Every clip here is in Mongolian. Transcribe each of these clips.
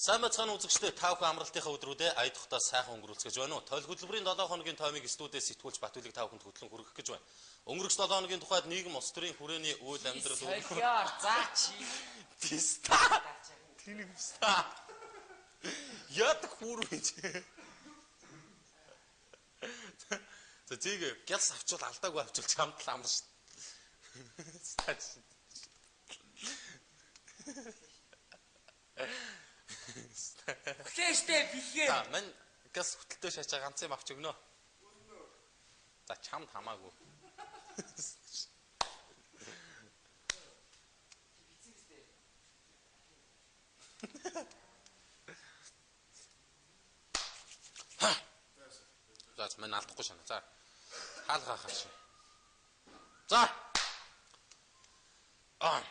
Сайн бацхан үзэгчдээ та бүхэн амралтынхаа өдрүүдэд аядахтаа сайхан өнгөрүүлцгэж байна уу? Тойл хөтөлбөрийн 7 хоногийн таймыг студиэс сэтгүүлч Батүлэг та бүхэнд хөтлөн хүргэх гэж байна. Өнгөрөх 7 хоногийн тухайд нийгэм улс төрийн хүрээний үйл амьдрал солиор заач. Тиста. Тинэмста. Яд хүрвэж. За зийг гялс авчвал алдаагүй авчвал чамд л амарч. Флештэй бихээ. За мань газ хөтөлтөө шаачаа ганц юм авч өгнө. За чамд хамаагүй. За мань алдахгүй шана. За хаалгаа хаач. За. За.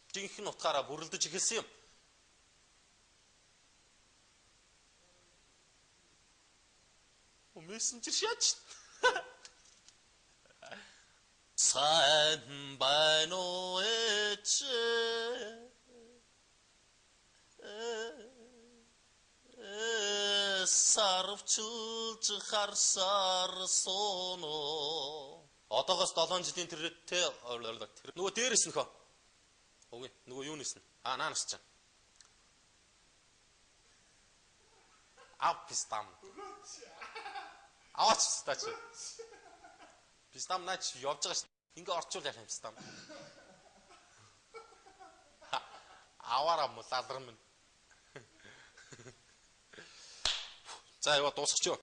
Жинхэнэ утгаараа бүрлдэж эхэлсэн юм. Мессенжер шаач. Сайн байна уу эч. Сарвчилж харсаар соно. Одоогоос 7 жилийн тэрэгтэй нөгөө дээрээс нөхөө. Үгүй нөгөө юунес нь. Наанаас ч. Пистам. Аваач стач. Пистам наач явж байгаа ш. Ингээ орчуул яах юм пистам. Аваараа мулалрам. За яа дуусчих.